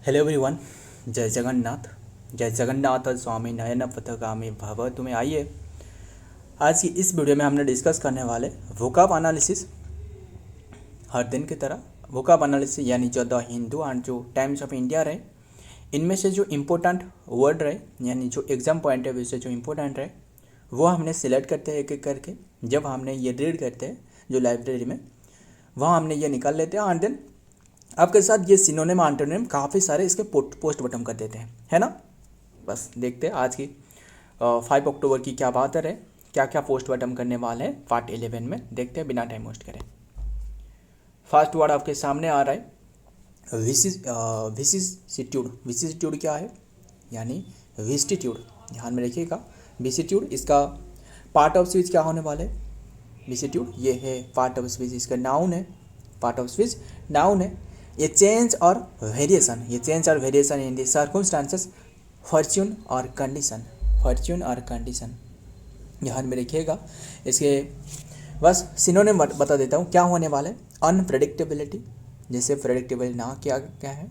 Hello everyone. जय जगन्नाथ स्वामी नयन पथगामी भव। तुम्हें आइए आज की इस वीडियो में हमने डिस्कस करने वाले वोकैब एनालिसिस। हर दिन की तरह वोकैब एनालिसिस यानी जो द हिंदू एंड जो टाइम्स ऑफ इंडिया रहे, इनमें से जो इम्पोर्टेंट वर्ड रहे यानी जो एग्जाम पॉइंट ऑफ व्यू से जो इम्पोर्टेंट रहे वो हमने सिलेक्ट करते हैं एक एक करके। जब हमने ये रीड करते हैं जो लाइब्रेरी में, वहाँ हमने ये निकाल लेते हैं एंड देन आपके साथ ये सिनोनिम एंटोनिम काफ़ी सारे इसके पोस्ट बॉटम कर देते हैं, है ना। बस देखते हैं आज की 5 अक्टूबर की क्या बात है, क्या क्या पोस्ट बॉटम करने वाले हैं पार्ट 11 में। देखते हैं बिना टाइम वेस्ट करें। फर्स्ट वर्ड आपके सामने आ रहा है विसिट्यूड। विसिट्यूड क्या है यानी विस्टिट्यूड। ध्यान में रखिएगा विसिट्यूड, इसका पार्ट ऑफ स्पीच क्या होने वाला है। विसिट्यूड ये है पार्ट ऑफ स्पीच, इसका नाउन है। पार्ट ऑफ स्पीच नाउन है। ये चेंज और वेरिएशन, ये चेंज और variation in the circumstances, Fortune और कंडीशन, फॉर्च्यून और कंडीशन। ध्यान में रखिएगा। इसके बस सिनोनिम बता देता हूँ क्या होने वाला है। अनप्रेडिक्टेबिलिटी, जैसे प्रेडिक्टेबल ना क्या क्या है,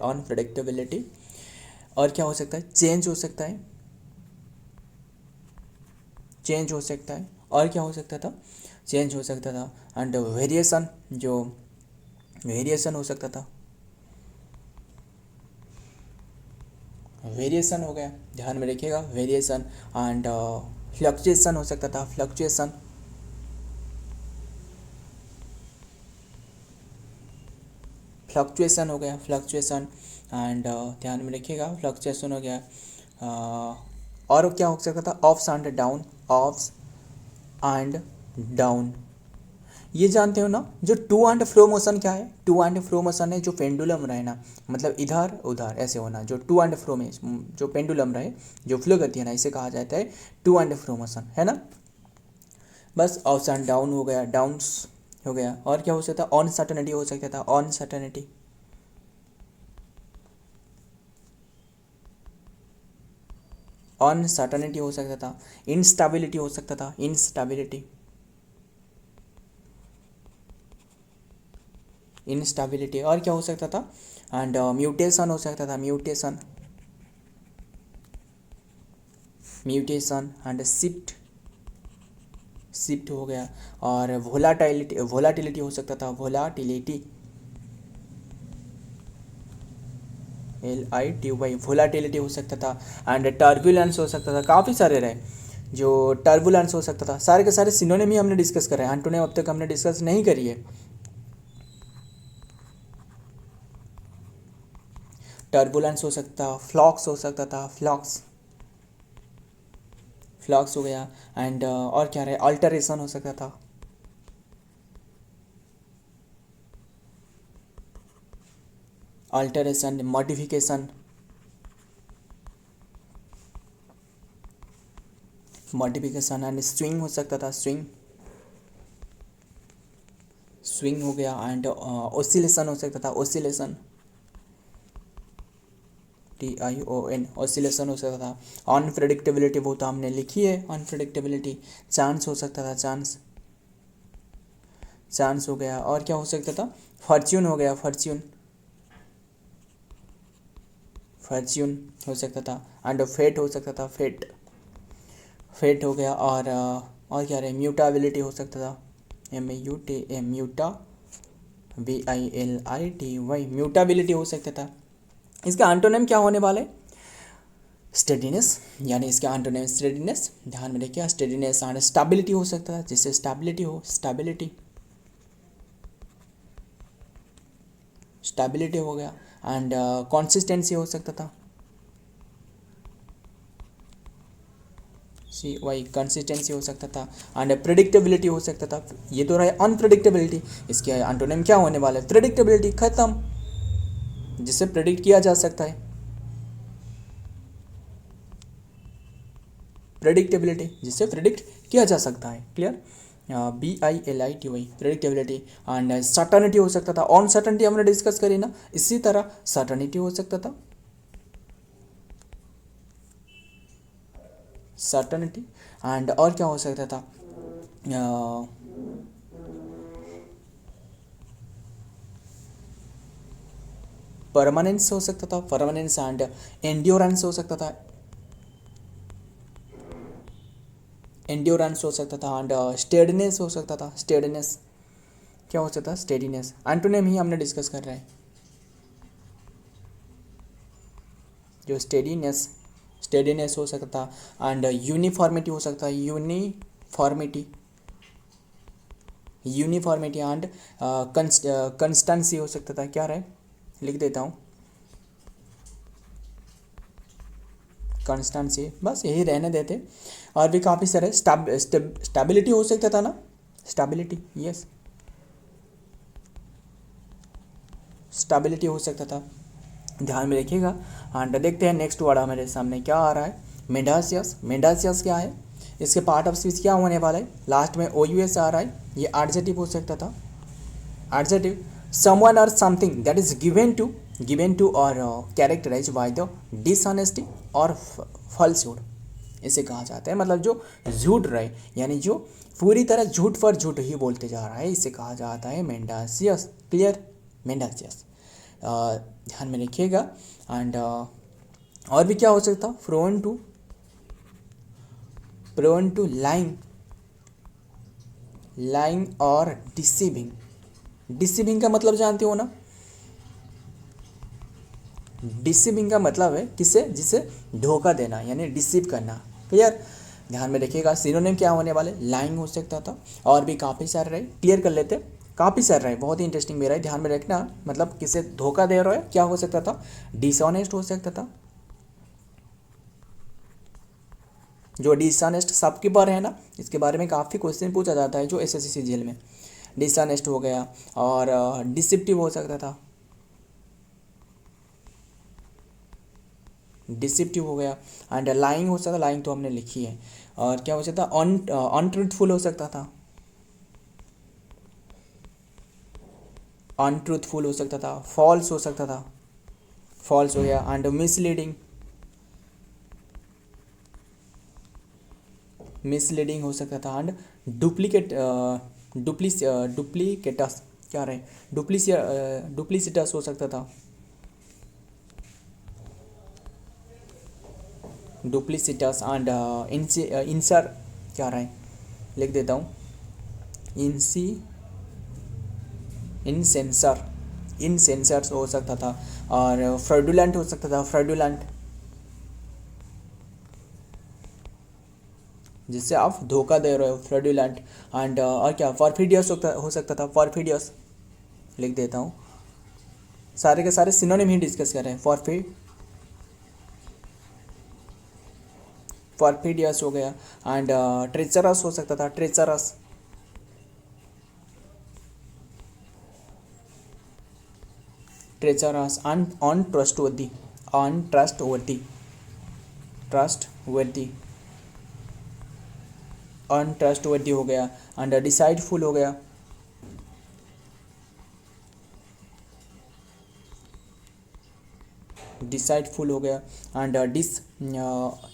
अनप्रेडिक्टेबिलिटी। और क्या हो सकता है, चेंज हो सकता है, चेंज हो सकता है। और क्या हो सकता था, चेंज हो सकता था। एंड वेरिएशन, जो वेरिएशन हो सकता था, वेरिएशन हो गया। ध्यान में रखिएगा वेरिएशन। एंड फ्लक्चुएशन हो सकता था, फ्लक्चुएशन। फ्लक्चुएशन हो गया, फ्लक्चुएशन। एंड ध्यान में रखिएगा फ्लक्चुएशन हो गया। और क्या हो सकता था, ups and down, ups and down. ये जानते हो ना, जो टू एंड फ्रो मोशन क्या है। टू एंड फ्रो मोशन है जो पेंडुलम रहे ना, मतलब इधर उधर ऐसे होना। जो टू एंड फ्रो में जो पेंडुलम रहे, जो फ्लो करती है ना, इसे कहा जाता है टू एंड फ्रो मोशन, है ना। बस अप्स एंड डाउन हो गया, डाउन्स हो गया। और क्या हो सकता है, अनसर्टेनिटी हो सकता था, अनसर्टेनिटी। अनसर्टेनिटी हो सकता था, इंस्टेबिलिटी हो सकता था, इंस्टेबिलिटी, इंस्टेबिलिटी। और क्या हो सकता था, एंड म्यूटेशन हो सकता था, mutation, mutation and shift, shift हो गया। और वोलाटिलिटी, वोलाटिलिटी हो सकता था, वोलाटिलिटी, LITY, वोलाटिलिटी हो सकता था। एंड टर्बुलेंस हो सकता था। काफ़ी सारे रहे जो टर्बुलेंस हो सकता था। सारे के सारे सिनोनिम ही हमने डिस्कस करे हैं, एंटोनिम अब तक हमने डिस्कस नहीं करी है। टर्बुलेंस हो सकता, फ्लॉक्स हो सकता था, फ्लॉक्स, फ्लॉक्स हो गया। एंड और क्या रहे, अल्टरेशन हो सकता था, alteration, modification, modification. And swing हो सकता था, स्विंग, स्विंग हो गया। एंड ऑसिलेशन हो सकता था, ऑसिलेशन, TION, ऑसिलेशन हो सकता था। अनप्रेडिक्टेबिलिटी वो तो हमने लिखी है, अनप्रेडिक्टेबिलिटी। चांस हो सकता था, चांस, चांस हो गया। और क्या हो सकता था, फॉर्च्यून हो गया, फॉर्च्यून, फॉर्च्यून हो सकता था। एंड फेट हो सकता था, फेट, फेट हो गया। और क्या रहे, म्यूटाबिलिटी हो सकता था, MUTA, म्यूटा, VILITY, म्यूटाबिलिटी हो सकता था। इसका एंटोनिम क्या होने वाला है, स्टेडीनेस, यानी इसका एंटोनिम स्टेडीनेस। ध्यान में रखिए स्टेडीनेस। एंड स्टेबिलिटी हो सकता था, जिससे स्टेबिलिटी हो, स्टेबिलिटी, स्टेबिलिटी हो गया। एंड कंसिस्टेंसी हो सकता था, CY, कंसिस्टेंसी हो सकता था। एंड प्रेडिक्टेबिलिटी हो सकता था। ये तो रहा अनप्रेडिक्टेबिलिटी, इसके एंटोनिम क्या होने वाला है, प्रेडिक्टेबिलिटी, खत्म, जिससे प्रेडिक्ट किया जा सकता है, प्रेडिक्टेबिलिटी, जिससे प्रेडिक्ट किया जा सकता है। Clear, BILITY, predictability. And certainty हो सकता था, अनसर्टनिटी हमने डिस्कस करी ना, इसी तरह सर्टनिटी हो सकता था, सर्टनिटी। एंड और क्या हो सकता था, परमानेंस हो सकता था, परमानेंस एंड एंड्योरेंस हो सकता था, एंड्योरेंस हो सकता था एंड स्टेडनेस हो सकता था, स्टेडनेस क्या हो सकता है, स्टेडीनेस। एंटोनिम ही हमने डिस्कस कर रहे हैं, जो स्टेडीनेस, स्टेडीनेस हो सकता था एंड यूनिफॉर्मिटी हो सकता है, यूनिफॉर्मिटी, यूनिफॉर्मिटी एंड कंस्टेंसी हो सकता था। क्या रहे, लिख देता हूँ, कंस्टेंसी, बस यही रहने देते। और भी काफ़ी सारे स्टेबिलिटी हो सकता था ना, स्टेबिलिटी, यस, स्टेबिलिटी हो सकता था, ध्यान में रखिएगा। एंड देखते हैं नेक्स्ट वर्ड हमारे सामने क्या आ रहा है, मेंडासियस। मेंडासियस क्या है, इसके पार्ट ऑफ स्पीच क्या होने वाला है, लास्ट में ओ यू एस आ रहा है, ये एडजेक्टिव हो सकता था, एडजेक्टिव समवन और something that is given to और कैरेक्टराइज बाय द डिसऑनेस्टी और फॉल्सहुड, इसे कहा जाता है, मतलब जो झूठ रहे, यानी जो पूरी तरह झूठ पर झूठ ही बोलते जा रहा है, इसे कहा जाता है मेंडासियस। क्लियर, मेंडासियस, ध्यान में रखिएगा। एंड और भी क्या हो सकता, प्रोन टू लाइंग और डिसीविंग। डिसीविंग का मतलब जानते हो ना, डिसीविंग का मतलब है किसे, जिसे धोखा देना, यानी डिसीव करना। क्लियर, ध्यान में रखिएगा। सिनोनिम क्या होने वाले, लाइंग हो सकता था, और भी काफ़ी सारे रहे, क्लियर कर लेते, काफ़ी सारे रहे, बहुत ही इंटरेस्टिंग मेरा है, ध्यान में रखना, मतलब किसे धोखा दे रहा है, क्या हो सकता था, डिसऑनेस्ट हो सकता था, जो डिसऑनेस्ट सबके बारे है ना, इसके बारे में काफ़ी क्वेश्चन पूछा जाता है जो एसएससी जेल में, डिसऑनेस्ट हो गया, और डिसिप्टिव हो सकता था, डिसिप्टिव हो गया, एंड लाइंग हो सकता था, लाइंग तो हमने लिखी है, और क्या हो सकता था, अनट्रूथफुल हो सकता था, अनट्रूथफुल हो सकता था, फॉल्स हो सकता था, फॉल्स हो गया, एंड मिसलीडिंग हो सकता था, एंड डुप्लीकेटस क्या रहे, डुप्लीसिटस हो सकता था, डुप्लीसिटस, एंड इंसर क्या रहे, लिख देता हूँ, इनसेंसर्स हो सकता था, और फ्रॉडुलेंट हो सकता था, फ्रॉडुलेंट जिससे आप धोखा दे रहे हो, फ्रॉडुलेंट, एंड और क्या, परफिडियस हो सकता था, परफिडियस लिख देता हूँ, सारे के सारे सिनोनिम ही डिस्कस कर रहे हैं, परफिडियस हो गया, एंड ट्रेचरस हो सकता था, ट्रेचरस, ट्रेचरस, अनट्रस्टवर्दी, अनट्रस्टवर्दी हो गया, एंड डिसाइडफुल हो गया, डिसाइडफुल हो गया, एंड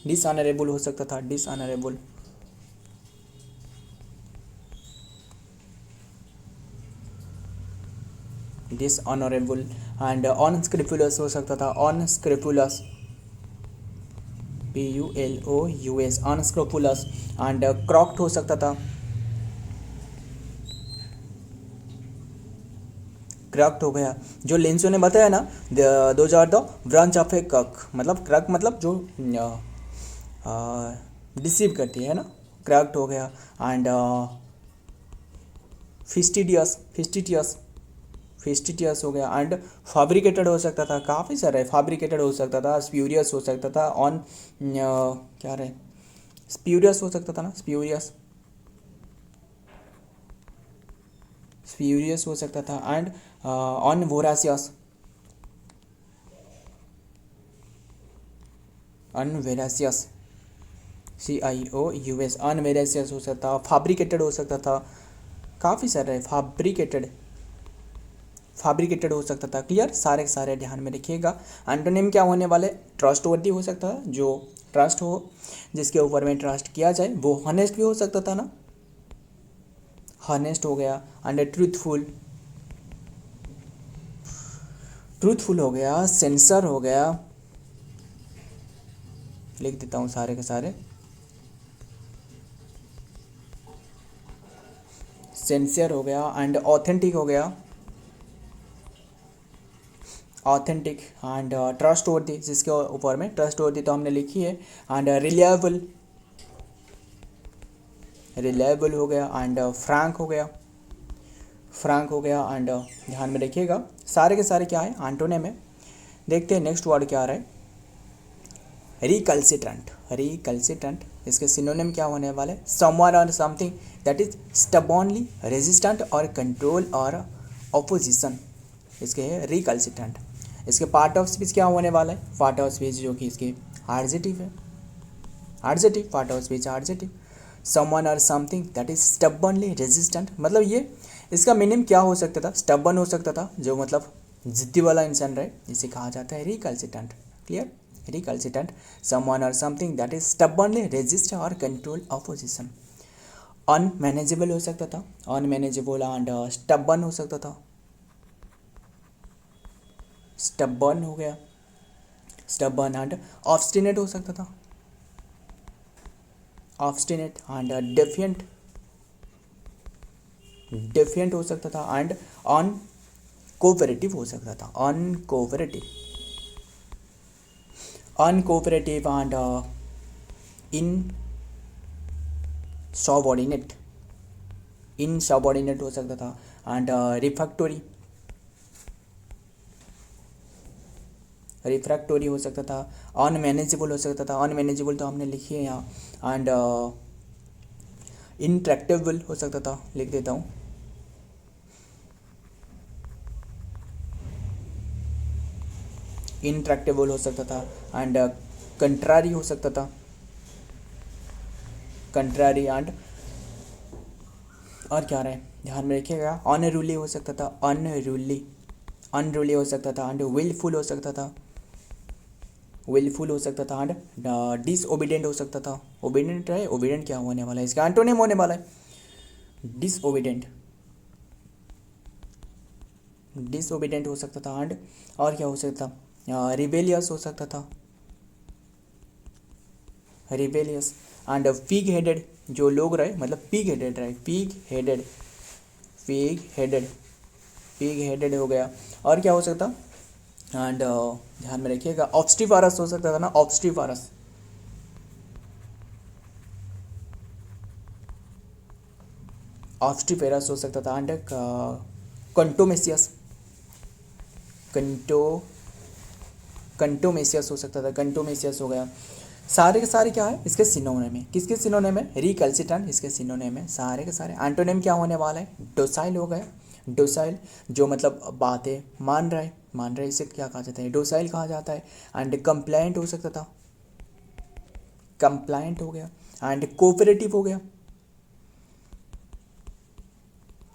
डिसऑनरेबल हो सकता था, डिसऑनरेबल, डिसऑनरेबल, एंड अनस्क्रूपुलस हो सकता था, अनस्क्रूपुलस, PULOUS, अनस्क्रूपुलस, एंड क्रॉक्ड हो सकता था, क्रक्ट हो गया, जो लेंसो ने बताया ना, those are the branch of a कक, मतलब क्रक मतलब जो डिसीव करती है ना, क्रक्ट हो गया, एंड फिस्टिटियस हो गया, एंड फैब्रिकेटेड हो सकता था, काफ़ी सारे, फैब्रिकेटेड हो सकता था, स्प्यूरियस हो सकता था, क्या रहे, स्प्यूरियस हो सकता था ना, स्प्यूरियस हो सकता था, एंड ऑन वोरासियस, अनवेरासियस, CIOUS, अनवेरासियस हो सकता था, फैब्रिकेटेड हो सकता था, काफ़ी सारे, फैब्रिकेटेड हो सकता था। क्लियर, सारे सारे ध्यान में रखिएगा। एंटोनिम क्या होने वाले, ट्रस्टवर्दी हो सकता है, जो ट्रस्ट हो, जिसके ऊपर में ट्रस्ट किया जाए, वो हॉनेस्ट भी हो सकता था ना, हॉनेस्ट हो गया, एंड ट्रूथफुल, ट्रूथफुल हो गया, सेंसर हो गया, लिख देता हूँ सारे के सारे, सिंसियर हो गया एंड ऑथेंटिक हो गया, ऑथेंटिक एंड ट्रस्ट वर्दी, जिसके ऊपर में ट्रस्ट वर्दी तो हमने लिखी है, एंड रिलायबल, रिलायबल हो गया, एंड फ्रैंक हो गया, फ्रैंक हो गया, एंड ध्यान में रखिएगा सारे के सारे क्या है एंटोनिम है। देखते हैं नेक्स्ट वर्ड क्या आ रहा है, रिकल्सिट्रेंट, रिकल्सिट्रेंट इसके सिनोनिम क्या होने वाले, समवन और समथिंग दैट इज स्टबॉर्नली रेजिस्टेंट और कंट्रोल और ऑपोजिशन, इसके है रिकल्सिट्रेंट। इसके पार्ट ऑफ स्पीच क्या होने वाला है, पार्ट ऑफ स्पीच जो कि इसके एडजेक्टिव है, adjective, part of speech adjective, someone और समथिंग दैट इज स्टबॉर्नली रेजिस्टेंट, मतलब ये इसका मीनिंग क्या हो सकता था, स्टबॉर्न हो सकता था, जो मतलब जिद्दी वाला इंसान रहे, इसे कहा जाता है recalcitrant. Clear, recalcitrant, someone or something that is stubbornly resist or control opposition। unmanageable हो सकता था, unmanageable and stubborn हो सकता था, stubborn हो गया, stubborn and obstinate हो सकता था, obstinate and defiant, defiant हो सकता था, and uncooperative हो सकता था, uncooperative, uncooperative and insubordinate, insubordinate हो सकता था, and refractory, रिफ्रैक्टोरी हो सकता था, अनमैनेजेबल हो सकता था, अनमैनेजेबल तो हमने लिखी है यहाँ, एंड इंट्रैक्टेबल हो सकता था, लिख देता हूँ, इंट्रैक्टेबल हो सकता था, एंड कंट्रारी हो सकता था, कंट्रारी, एंड और क्या रहे ध्यान में रखिएगा, अनरूली हो सकता था, अनरूली, अनरूली हो सकता था, एंड विलफुल हो सकता था, विलफुल हो सकता था, एंड डिसओबीडेंट हो सकता था, ओबीडेंट है, ओबीडेंट क्या होने वाला है, इसका एंटोनिम होने वाला है डिसओबीडेंट, डिसओबीडेंट हो सकता था, एंड और क्या हो सकता था, रिबेलियस हो सकता था, रिबेलियस, एंड पिग हेडेड, जो लोग रहे मतलब पिग हेडेड रहे, pig headed, pig headed, pig headed हो गया, और क्या हो सकता, एंड ध्यान में रखिएगा ऑब्स्टिफरस हो सकता था ना, ऑब्स्टिफरस, ऑब्स्टिफेरस हो सकता था, एंड कंटोमेसियस, कंटोमेसियस हो सकता था, कंटोमेसियस हो गया। सारे के सारे क्या है इसके सिनोनिम है, किसके सिनोनिम है, रिकल्सिट्रेंट इसके सिनोनिम है, सारे के सारे। एंटोनिम क्या होने वाला है, डोसाइल हो गया, डोसाइल जो मतलब बातें मान रहा है, मान रहा है, इसे क्या कहा जाता है, डोसाइल कहा जाता है। एंड कंप्लायंट हो सकता था, कंप्लायंट हो गया, एंड कोऑपरेटिव हो गया,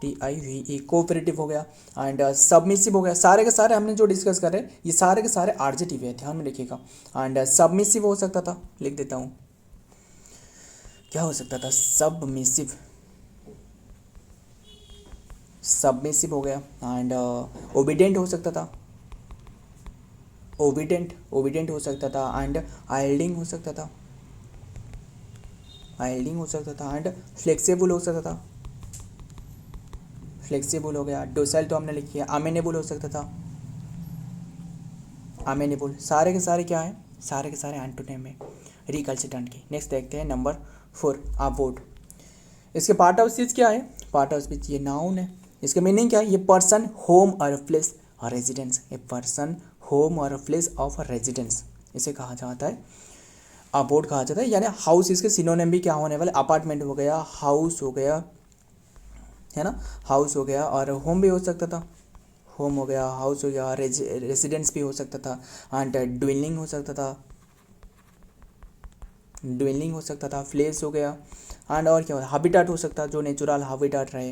TIVE, कोऑपरेटिव हो गया, एंड सबमिसिव हो गया। सारे के सारे हमने जो डिस्कस कर रहे हैं ये सारे के सारे एडजेक्टिव है, ध्यान में रखिएगा। एंड सबमिसिव हो सकता था, लिख देता हूँ, क्या हो सकता था, सबमिसिव, सबमिसिव हो गया। एंड ओबीडेंट हो सकता था, ओबीडेंट, ओबीडेंट हो सकता था। एंड आइल्डिंग हो सकता था, आइल्डिंग हो सकता था। एंड फ्लेक्सिबल हो सकता था, फ्लेक्सिबल हो गया। डोसाइल तो हमने लिखी है। अमेनेबल हो सकता था, अमेनेबल। सारे के सारे क्या है, सारे के सारे एंटोनिम है रिकल्सिट्रेंट की। नेक्स्ट देखते हैं नंबर 4, अबोर्ड। इसके पार्ट ऑफ स्पीच क्या है, पार्ट ऑफ स्पीच ये नाउन है। इसका मीनिंग क्या है, ये पर्सन, होम और प्लेस और रेजिडेंस, ए पर्सन, होम और प्लेस ऑफ रेजिडेंस, इसे कहा जाता है अबोर्ड कहा जाता है। यानी हाउस, इसके सिनोनिम भी क्या होने वाले, अपार्टमेंट हो गया, हाउस हो गया, है ना, हाउस हो गया। और होम भी हो सकता था, होम हो गया, हाउस हो गया, रेजिडेंस भी हो सकता था। एंड ड्वेलिंग हो सकता था, ड्वेलिंग हो सकता था। प्लेस हो गया। एंड और क्या हो, हैबिटेट हो सकता था, जो नेचुरल हैबिटेट रहे,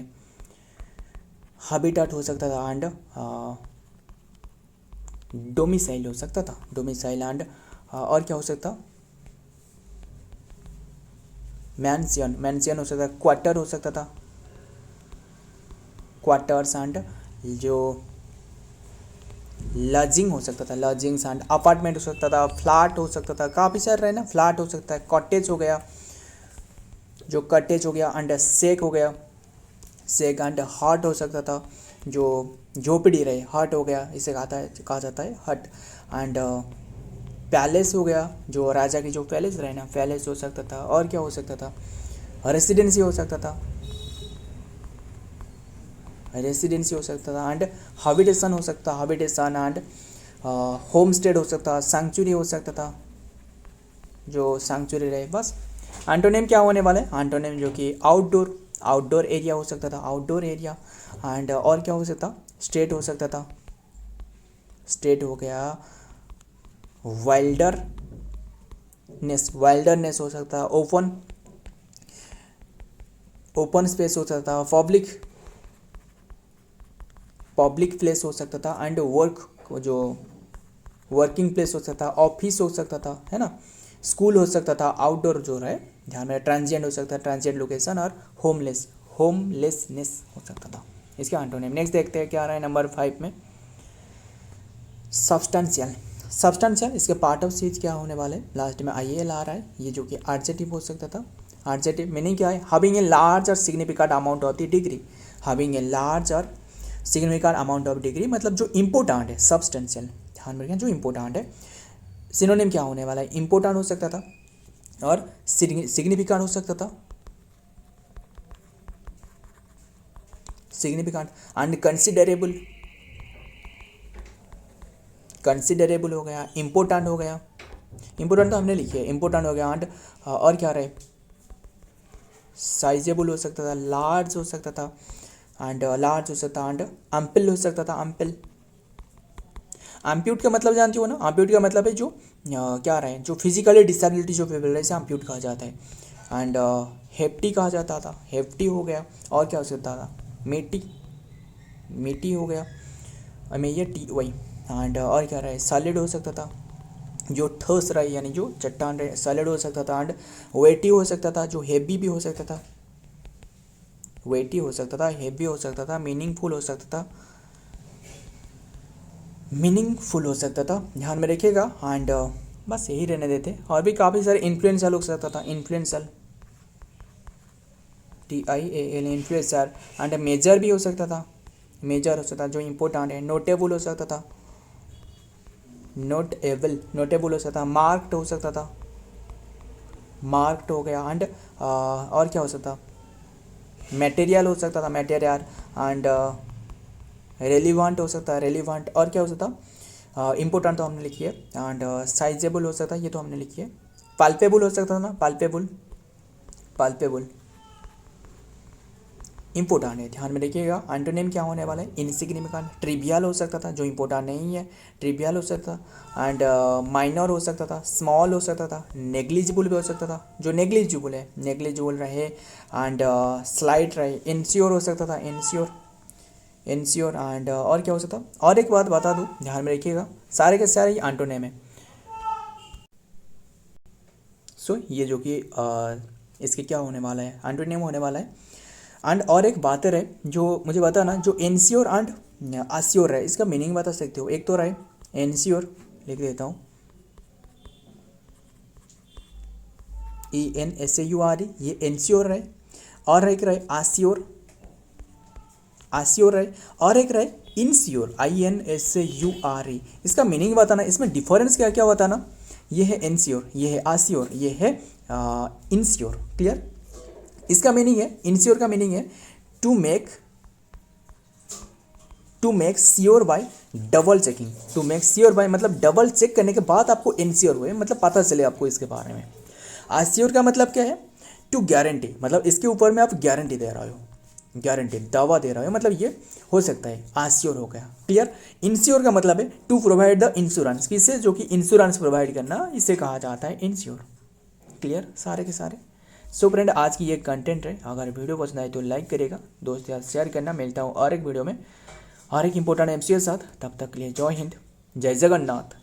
हैबिटेट हो सकता था। एंड डोमिसाइल हो सकता था, डोमिसाइल। एंड और क्या हो सकता, मैंसियन, मैंसियन हो सकता था। क्वार्टर हो सकता था, क्वार्टर्स। एंड जो लॉजिंग हो सकता था, लॉजिंग्स एंड अपार्टमेंट हो सकता था, फ्लैट हो सकता था, काफ़ी सारे रहे ना, फ्लैट हो सकता है, कॉटेज हो गया, जो कॉटेज हो गया, एंड सेक हो गया, सेक एंड हट हो सकता था, जो झोपड़ी रहे, हट हो गया, इसे कहा जाता है हट, एंड पैलेस हो गया, जो राजा की जो पैलेस रहे ना, पैलेस हो सकता था, और क्या हो सकता था, रेसिडेंसी हो सकता था, रेसिडेंसी हो सकता था, एंड हैबिटेशन हो सकता, हैबिटेशन एंड होम स्टेड हो सकता, सैंक्चुरी हो सकता था, जो सैंक्चुरी रहे, बस। एंटोनिम क्या होने वाला है, एंटोनिम जो कि आउटडोर, आउटडोर एरिया हो सकता था, आउटडोर एरिया, एंड और क्या हो सकता, स्टेट हो सकता था, स्टेट हो गया, वाइल्डरनेस, वाइल्डरनेस हो सकता है, ओपन, ओपन स्पेस हो सकता था, पब्लिक, पब्लिक प्लेस हो सकता था, एंड वर्क, जो वर्किंग प्लेस हो सकता था, ऑफिस हो सकता था, है ना, स्कूल हो सकता था, आउटडोर जो रहे ध्यान में, ट्रांजिएंट हो सकता है, ट्रांजिएंट लोकेशन, और होमलेस, होमलेसनेस हो सकता था, इसके एंटोनिम। नेक्स्ट देखते हैं क्या आ रहा है नंबर 5 में, सब्सटेंशियल, सब्सटेंशियल, इसके पार्ट ऑफ स्पीच क्या होने वाले, लास्ट में IAL आ रहा है, ये जो कि एडजेक्टिव हो सकता था, एडजेक्टिव मीनिंग क्या है, हैविंग ए लार्ज और significant amount of the degree, having a large और सिग्निफिकेंट अमाउंट ऑफ डिग्री, मतलब जो इंपॉर्टेंट है, सब्सटेंशियल, ध्यान में रखें, जो इंपॉर्टेंट है। सिनोनिम क्या होने वाला है, इंपॉर्टेंट हो सकता था, और सिग्निफिकेंट हो सकता था, सिग्निफिकेंट, एंड कंसिडरेबल, कंसिडरेबल हो गया, इम्पोर्टेंट हो गया, इम्पोर्टेंट तो हमने लिखी है, इम्पोर्टेंट हो गया, एंड और क्या रहे, साइजेबल हो सकता था, लार्ज हो सकता था, एंड लार्ज हो सकता, एंड एम्पल हो सकता था, एम्पल, एम्प्यूट का मतलब जानती हो ना, एम्प्यूट का मतलब है जो क्या रहे, जो फिजिकली डिसेबिलिटी जो पीपल है, एम्प्यूट कहा जाता है, एंड हेप्टी कहा जाता था, हेप्टी हो गया, और क्या हो सकता था, मेटी, मेटी हो गया, मैं ये टी वही, एंड और क्या रहे, सॉलिड हो सकता था, जो ठोस रहे यानी जो चट्टान रहे, सॉलिड हो सकता था, एंड वेटी हो सकता था, जो हेवी भी हो सकता था, वेटी हो सकता था, हेवी हो सकता था, मीनिंगफुल हो सकता था, मीनिंगफुल हो सकता था, ध्यान में रखिएगा, एंड बस यही रहने देते, और भी काफ़ी सारे इन्फ्लुएंशियल हो सकता था, influential, TIAL, influencer, and major भी हो सकता था, मेजर हो सकता था, जो इंपॉर्टेंट है, नोटेबल हो सकता था, नोटेबल, नोटेबल हो सकता था, मार्क्ड हो सकता था, मार्क्ड हो गया, एंड और क्या हो सकता, मटेरियल हो सकता था, मटेरियल, एंड रेलिवेंट हो सकता है, रेलिवेंट, और क्या हो सकता, इंपॉर्टेंट तो हमने लिखी है, एंड साइजेबल हो सकता है, ये तो हमने लिखी है, पाल्पेबल हो सकता था ना, पाल्पेबल, पाल्पेबल, इंपॉर्टेंट है, ध्यान में रखिएगा। एंटोनिम क्या होने वाला है, इनसिग्निफिकेंट, ट्रिवियल हो सकता था, जो इंपॉर्टेंट नहीं है, ट्रिवियल हो सकता था, एंड माइनर हो सकता था, स्मॉल हो सकता था, नेग्लिजिबल भी हो सकता था, जो नेग्लिजिबल है, नेग्लिजिबल रहे, एंड स्लाइट रहे, इंश्योर हो सकता था, इंश्योर, इंश्योर, एंड और क्या हो सकता, और एक बात बता दूँ, ध्यान में रखिएगा, सारे के सारे एंटोनिम है। सो ये जो कि इसके क्या होने वाला है, एंटोनिम होने वाला है। एंड और एक बात है जो मुझे बताना, जो एनश्योर एंड अश्योर है, इसका मीनिंग बता सकते हो। एक तो रहे एनश्योर, लिख देता हूँ, ENSAURE, ये एनश्योर रहे, और एक रहे आश्योर, आश्योर रहे, और एक रहे इनश्योर, INSAURE, इसका मीनिंग बताना, इसमें डिफरेंस क्या क्या बताना, ये है एनश्योर, ये है आश्योर, ये है इनश्योर, क्लियर। इसका मीनिंग है, इंश्योर का मीनिंग है to make sure by double checking, to make sure by मतलब डबल चेक करने के बाद आपको इंश्योर हुए, मतलब पता चले आपको इसके बारे में। आश्योर का मतलब क्या है, टू गारंटी, मतलब इसके ऊपर में आप गारंटी दे रहे हो, गारंटी दावा दे रहे हो, मतलब ये हो सकता है, आश्योर हो गया, क्लियर। इंश्योर का मतलब है टू प्रोवाइड द इंश्योरेंस, किससे, जो कि इंश्योरेंस प्रोवाइड करना, इसे कहा जाता है इंश्योर, क्लियर सारे के सारे। सो फ्रेंड, आज की ये कंटेंट है, अगर वीडियो पसंद आए तो लाइक करिएगा, दोस्त यार शेयर करना। मिलता हूँ और एक वीडियो में और एक इंपॉर्टेंट MC के साथ, तब तक के लिए जय हिंद, जय जगन्नाथ।